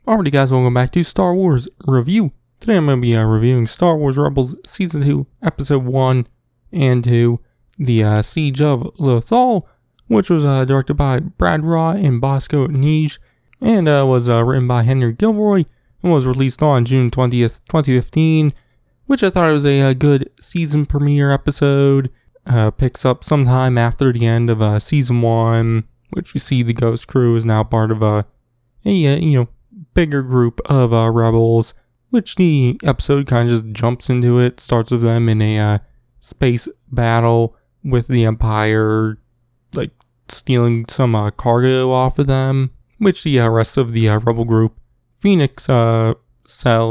Alrighty guys, welcome back to Star Wars Review. Today I'm going to be reviewing Star Wars Rebels Season 2, Episode 1 and 2, The Siege of Lothal, which was directed by Brad Raw and Bosco Nige, and was written by Henry Gilroy, and was released on June 20th, 2015, which I thought was a good season premiere episode. Picks up sometime after the end of Season 1, which we see the Ghost Crew is now part of a bigger group of rebels, which the episode kind of just jumps into it. Starts with them in a space battle with the Empire, like stealing some cargo off of them, which the rest of the rebel group, Phoenix cell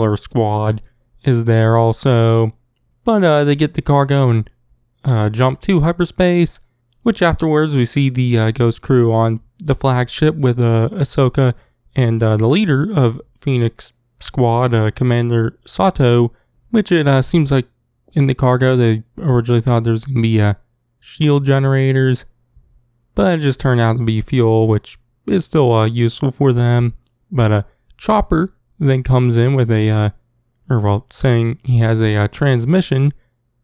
or squad, is there also. But they get the cargo and jump to hyperspace, which afterwards we see the Ghost Crew on the flagship with Ahsoka and the leader of Phoenix Squad, Commander Sato, which it seems like in the cargo they originally thought there was going to be shield generators, but it just turned out to be fuel, which is still useful for them. But Chopper then comes in with saying he has a transmission,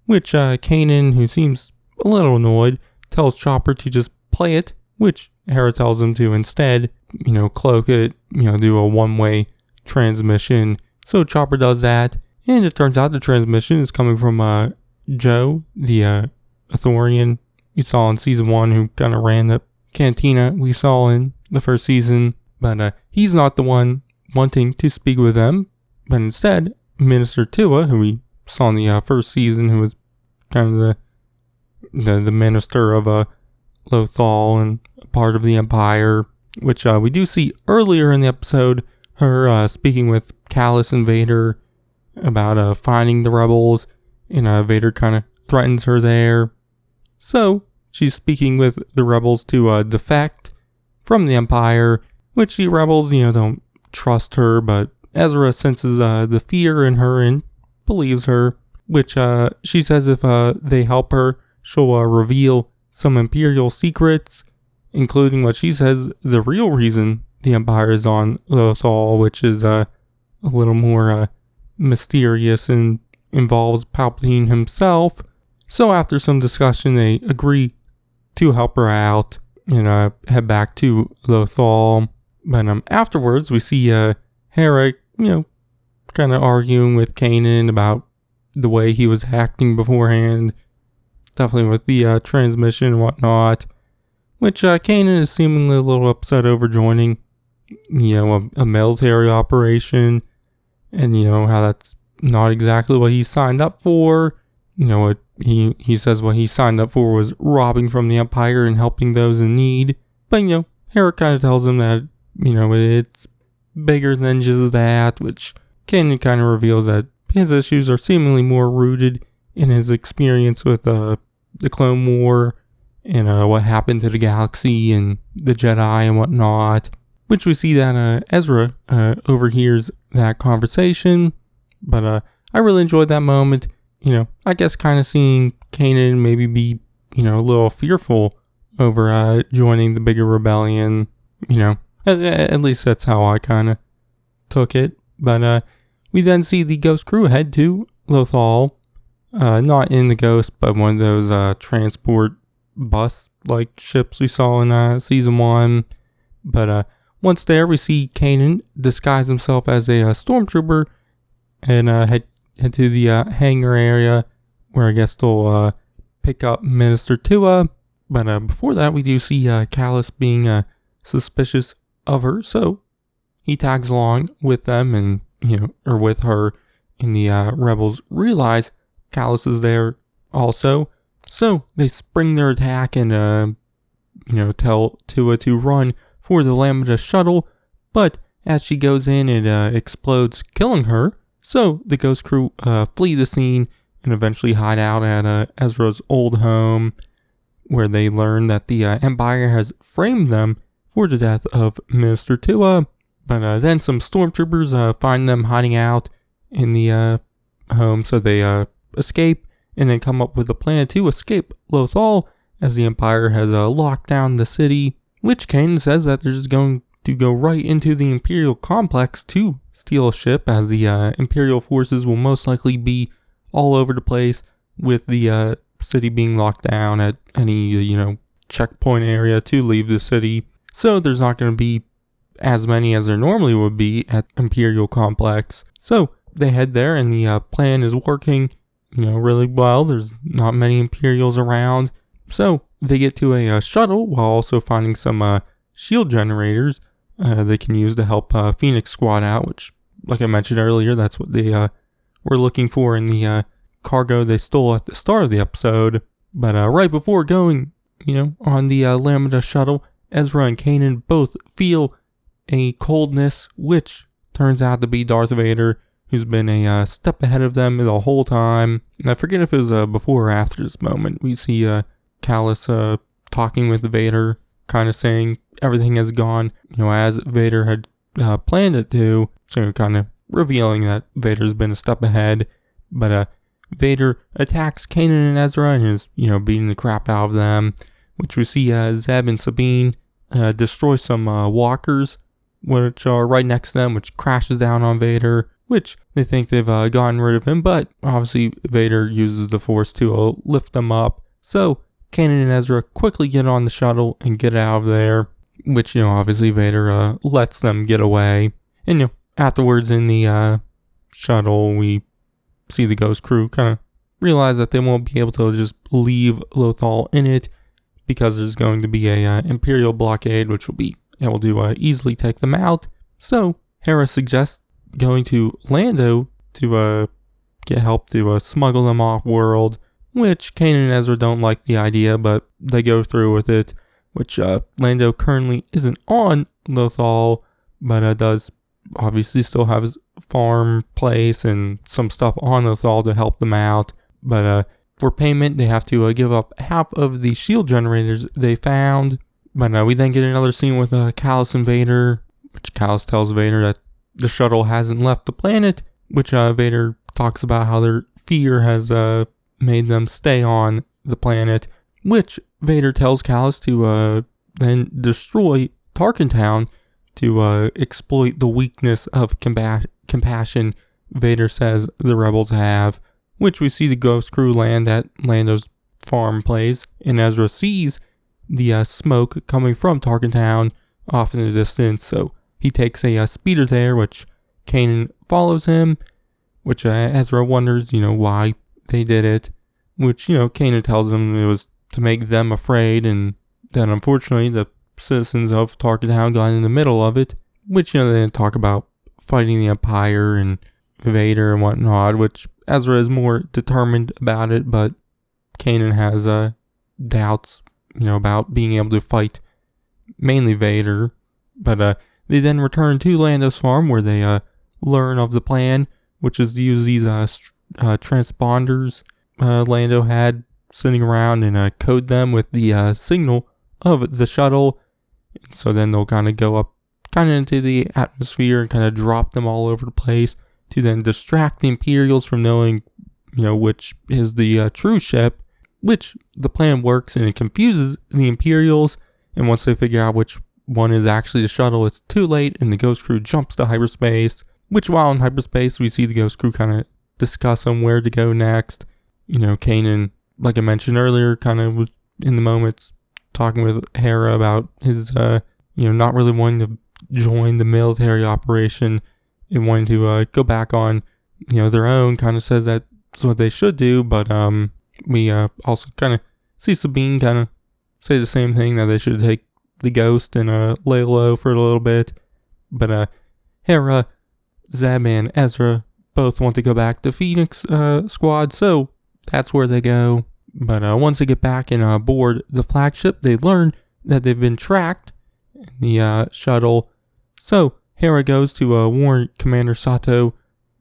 which Kanan, who seems a little annoyed, tells Chopper to just play it, which Hera tells him to instead, cloak it, do a one-way transmission. So Chopper does that, and it turns out the transmission is coming from Joe, the Ithorian we saw in Season 1, who kind of ran the cantina we saw in the first season. But he's not the one wanting to speak with them, but instead, Minister Tua, who we saw in the first season, who was kind of the minister of Lothal and a part of the Empire, which we do see earlier in the episode, her speaking with Kallus and Vader about finding the rebels, and Vader kind of threatens her there. So she's speaking with the rebels to defect from the Empire, which the rebels, don't trust her, but Ezra senses the fear in her and believes her, which she says if they help her, she'll reveal some Imperial secrets, including what she says the real reason the Empire is on Lothal, which is a little more mysterious and involves Palpatine himself. So after some discussion, they agree to help her out and head back to Lothal. But afterwards, we see Hera, kind of arguing with Kanan about the way he was acting beforehand, definitely with the transmission and whatnot, which Kanan is seemingly a little upset over joining, a military operation, and how that's not exactly what he signed up for. What he says what he signed up for was robbing from the Empire and helping those in need. But Hera kind of tells him that it's bigger than just that, which Kanan kind of reveals that his issues are seemingly more rooted in his experience with the Clone War and what happened to the galaxy and the Jedi and whatnot, which we see that Ezra overhears that conversation. But I really enjoyed that moment. I guess kind of seeing Kanan maybe be, a little fearful over joining the bigger rebellion. At least that's how I kind of took it. But we then see the Ghost Crew head to Lothal. Not in the Ghost, but one of those transport bus-like ships we saw in Season 1. But once there, we see Kanan disguise himself as a stormtrooper and head to the hangar area, where I guess they'll pick up Minister Tua. But before that, we do see Kallus being suspicious of her, so he tags along with them and, or with her, and the rebels realize Kallus is there also. So they spring their attack and, tell Tua to run for the Lambda shuttle. But as she goes in, it explodes, killing her. So the Ghost Crew flee the scene and eventually hide out at Ezra's old home, where they learn that the Empire has framed them for the death of Minister Tua. But then some stormtroopers find them hiding out in the home, so they escape and then come up with a plan to escape Lothal, as the Empire has locked down the city, which Kanan says that they're just going to go right into the Imperial complex to steal a ship, as the Imperial forces will most likely be all over the place, with the city being locked down at any, checkpoint area to leave the city. So there's not going to be as many as there normally would be at Imperial complex. So they head there, and the plan is working, really well. There's not many Imperials around. So they get to a shuttle while also finding some shield generators they can use to help Phoenix Squad out, which, like I mentioned earlier, that's what they were looking for in the cargo they stole at the start of the episode. But right before going, on the Lambda shuttle, Ezra and Kanan both feel a coldness, which turns out to be Darth Vader, who's been a step ahead of them the whole time. And I forget if it was before or after this moment. We see Kallus talking with Vader, kind of saying everything has gone, as Vader had planned it to. So kind of revealing that Vader's been a step ahead. But Vader attacks Kanan and Ezra and is, beating the crap out of them. Which we see Zeb and Sabine destroy some walkers, which are right next to them, which crashes down on Vader, which they think they've gotten rid of him. But obviously Vader uses the Force to lift them up. So Kanan and Ezra quickly get on the shuttle and get out of there, which, obviously Vader lets them get away. And, afterwards in the shuttle, we see the Ghost crew kind of realize that they won't be able to just leave Lothal in it, because there's going to be a Imperial blockade, which will be able to easily take them out. So Hera suggests going to Lando to get help to smuggle them off-world, which Kanan and Ezra don't like the idea, but they go through with it, which Lando currently isn't on Lothal, but does obviously still have his farm place and some stuff on Lothal to help them out. But for payment, they have to give up half of the shield generators they found. But we then get another scene with Kallus and Vader, which Kallus tells Vader that the shuttle hasn't left the planet, which Vader talks about how their fear has made them stay on the planet, which Vader tells Kallus to then destroy Tarkin Town to exploit the weakness of compassion Vader says the rebels have. Which we see the Ghost crew land at Lando's farm place, and Ezra sees the smoke coming from Tarkin Town off in the distance, so he takes a speeder there, which Kanan follows him, which Ezra wonders, why they did it, which, Kanan tells him it was to make them afraid, and that unfortunately the citizens of Tarkin Town got in the middle of it, which, they didn't talk about fighting the Empire and Vader and whatnot, which Ezra is more determined about it, but Kanan has doubts, about being able to fight mainly Vader. But they then return to Lando's farm, where they learn of the plan, which is to use these transponders Lando had sitting around and code them with the signal of the shuttle. So then they'll kind of go up kind of into the atmosphere and kind of drop them all over the place, to then distract the Imperials from knowing, which is the true ship, which the plan works, and it confuses the Imperials. And once they figure out which one is actually the shuttle, it's too late, and the Ghost crew jumps to hyperspace, which while in hyperspace, we see the Ghost crew kind of discuss on where to go next. Kanan, like I mentioned earlier, kind of was in the moments talking with Hera about his, not really wanting to join the military operation and wanting to go back on, their own. Kind of says that's what they should do, but we also kind of see Sabine kind of say the same thing, that they should take the Ghost and lay low for a little bit. But Hera, Zeb, and Ezra both want to go back to Phoenix Squad, so that's where they go. But once they get back and board the flagship, they learn that they've been tracked in the shuttle. So Hera goes to warn Commander Sato,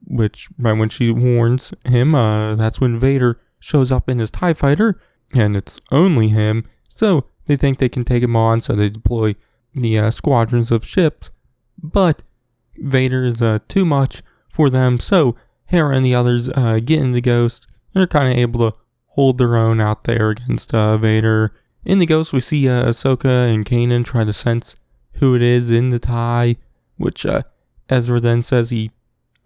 which right when she warns him, that's when Vader shows up in his TIE fighter, and it's only him. So they think they can take him on, so they deploy the squadrons of ships. But Vader is too much for them, so Hera and the others get in the Ghost, and are kind of able to hold their own out there against Vader. In the Ghost, we see Ahsoka and Kanan try to sense who it is in the tie, which Ezra then says he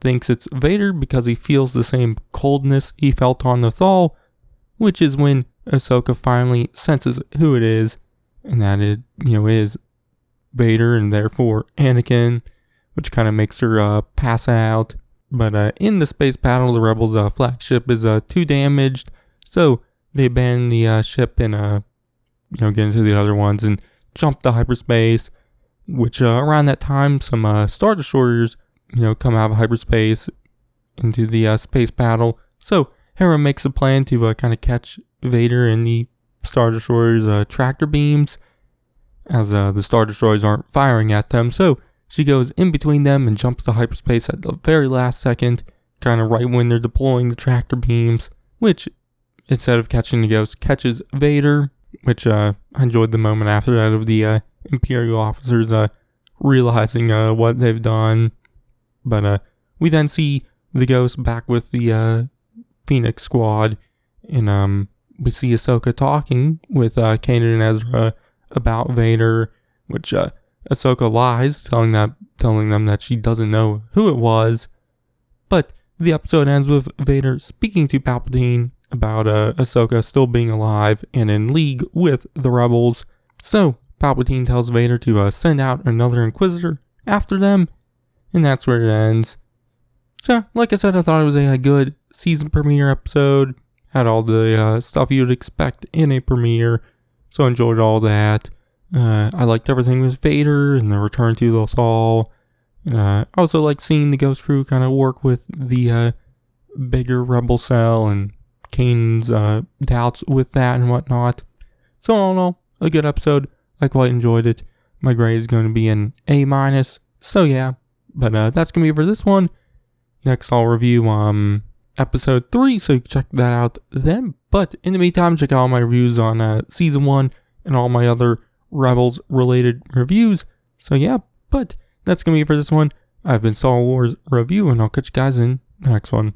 thinks it's Vader because he feels the same coldness he felt on Lothal, which is when Ahsoka finally senses who it is, and that it, is Vader and therefore Anakin, which kind of makes her pass out. But in the space battle, the Rebels' flagship is too damaged, so they abandon the ship and get into the other ones and jump to hyperspace, which around that time, some Star Destroyers, come out of hyperspace into the space battle. So Hera makes a plan to kind of catch Vader and the Star Destroyers' tractor beams, as the Star Destroyers aren't firing at them. So she goes in between them and jumps to hyperspace at the very last second, kind of right when they're deploying the tractor beams, which, instead of catching the Ghost, catches Vader, which I enjoyed the moment after that of the Imperial officers realizing what they've done. But we then see the Ghost back with the Phoenix Squad, and we see Ahsoka talking with Kanan and Ezra about Vader, which Ahsoka lies, telling them that she doesn't know who it was. But the episode ends with Vader speaking to Palpatine about Ahsoka still being alive and in league with the Rebels. So Palpatine tells Vader to send out another Inquisitor after them, and that's where it ends. So, like I said, I thought it was a good season premiere episode. Had all the stuff you'd expect in a premiere, so I enjoyed all that. I liked everything with Vader and the return to Lothal. I also like seeing the Ghost Crew kind of work with the bigger Rebel cell and Kanan's doubts with that and whatnot. So all in all, a good episode. I quite enjoyed it. My grade is going to be an A-. So yeah, but that's going to be it for this one. Next I'll review episode 3, so you can check that out then. But in the meantime, check out all my reviews on season 1 and all my other Rebels related reviews. So yeah, but that's going to be it for this one. I've been Star Wars Review, and I'll catch you guys in the next one.